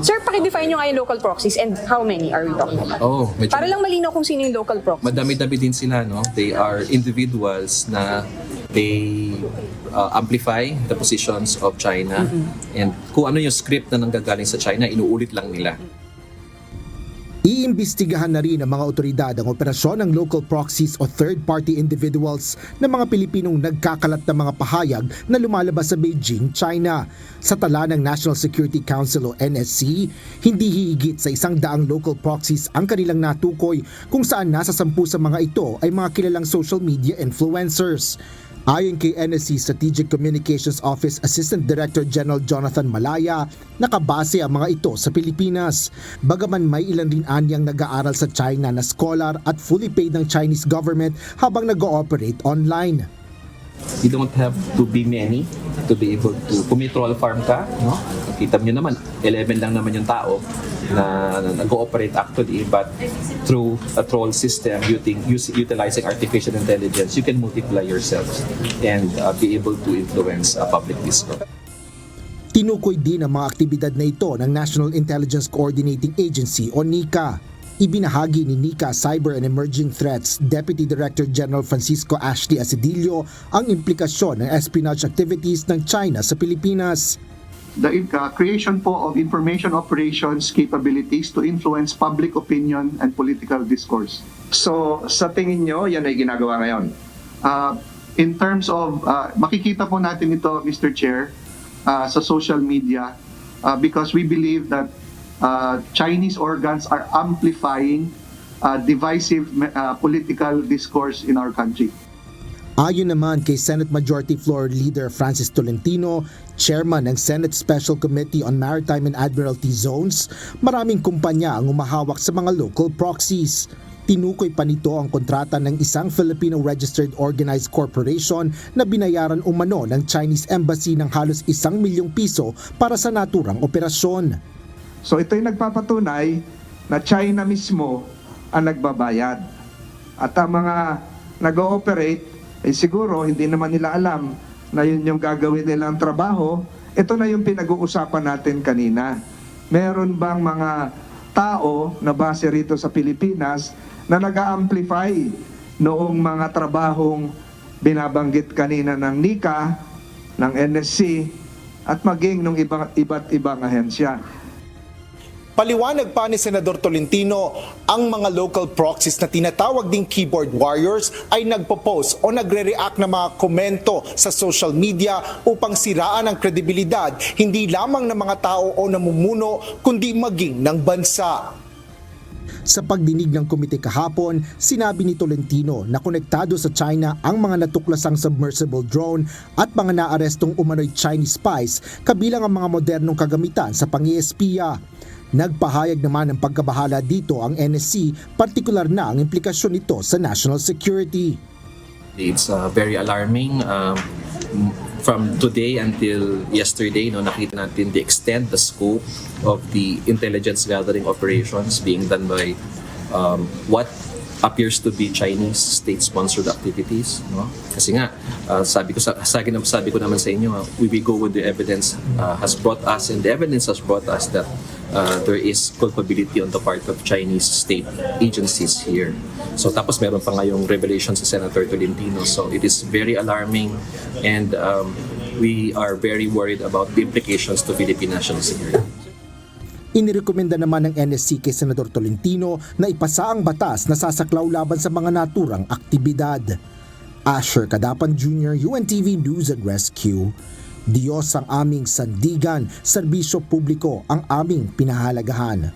Sir, pakidefine nyo nga yung local proxies and how many are we talking about? Para lang malinaw kung sino yung local proxies. Madami-dami din sila, no? They are individuals na they amplify the positions of China, and kung ano yung script na nanggagaling sa China, inuulit lang nila. Iimbestigahan na rin ng mga otoridad ang operasyon ng local proxies o third-party individuals ng mga Pilipinong nagkakalat ng mga pahayag na lumalabas sa Beijing, China. Sa tala ng National Security Council o NSC, hindi hihigit sa 100 local proxies ang kanilang natukoy, kung saan nasa 10 sa mga ito ay mga kilalang social media influencers. Ayon kay NSC Strategic Communications Office Assistant Director General Jonathan Malaya, nakabase ang mga ito sa Pilipinas. Bagaman may ilan rin anyang nag-aaral sa China na scholar at fully paid ng Chinese government habang nag-ooperate online. You don't have to be many to be able to, kung may troll farm ka, no? Kita nyo naman, 11 lang naman yung tao na nag-ooperate actually, but through a troll system utilizing artificial intelligence, you can multiply yourselves and be able to influence public discourse. Tinukoy din ang mga aktibidad na ito ng National Intelligence Coordinating Agency o NICA. Ibinahagi ni NICA Cyber and Emerging Threats Deputy Director General Francisco Ashley Asedillo ang implikasyon ng espionage activities ng China sa Pilipinas. The creation po of information operations capabilities to influence public opinion and political discourse. So sa tingin nyo, yan ay ginagawa ngayon? In terms of, makikita po natin ito, Mr. Chair, sa social media because we believe that Chinese organs are amplifying divisive political discourse in our country. Ayon naman kay Senate Majority Floor Leader Francis Tolentino, Chairman ng Senate Special Committee on Maritime and Admiralty Zones, maraming kumpanya ang umahawak sa mga local proxies. Tinukoy pa nito ang kontrata ng isang Filipino Registered Organized Corporation na binayaran umano ng Chinese Embassy ng halos 1 milyong piso para sa naturang operasyon. So ito'y nagpapatunay na China mismo ang nagbabayad. At ang mga nag-ooperate, ay siguro hindi naman nila alam na yun yung gagawin nilang trabaho. Ito na yung pinag-uusapan natin kanina. Meron bang mga tao na base rito sa Pilipinas na nag-amplify noong mga trabahong binabanggit kanina ng NICA, ng NSC, at maging ng iba't ibang ahensya? Paliwanag pa ni Senador Tolentino, ang mga local proxies na tinatawag ding keyboard warriors ay nagpo-post o nagre-react ng mga komento sa social media upang siraan ang kredibilidad hindi lamang ng mga tao o namumuno kundi maging ng bansa. Sa pagdinig ng komite kahapon, sinabi ni Tolentino na konektado sa China ang mga natuklasang submersible drone at mga naarestong umano'y Chinese spies, kabilang ang mga modernong kagamitan sa pang-espiya. Nagpahayag naman ng pagkabahala dito ang NSC, partikular na ang implikasyon nito sa national security. It's very alarming. From today until yesterday, no, nakita natin the extent, the scope of the intelligence gathering operations being done by what appears to be Chinese state-sponsored activities, no? Kasi nga, sabi ko naman sa inyo, we will go with the evidence has brought us, and the evidence has brought us that there is culpability on the part of Chinese state agencies here. So tapos meron pa ngayong revelation sa Senator Tolentino. So it is very alarming, and we are very worried about the implications to Philippine national security. Inirekomenda naman ng NSC kay Senador Tolentino na ipasa ang batas na sasaklaw laban sa mga naturang aktibidad. Asher Cadapan Jr., UNTV News and Rescue. Diyos ang aming sandigan, serbisyo publiko ang aming pinahalagahan.